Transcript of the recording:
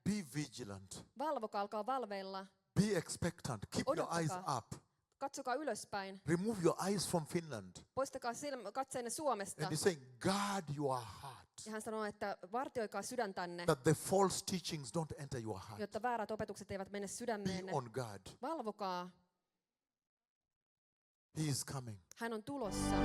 Be vigilant. Valvokaa, alkaa valveilla. Be expectant. Keep your eyes up. Katsokaa ylöspäin. Remove your eyes from Finland. Poistakaa katseenne Suomesta. And he's saying, guard your heart. Ja hän sanoo, että vartioikaa sydäntänne, That the false teachings don't enter your heart. jotta väärät opetukset eivät mene Be sydämeenne. on guard. Valvokaa. He is coming. Hän on tulossa.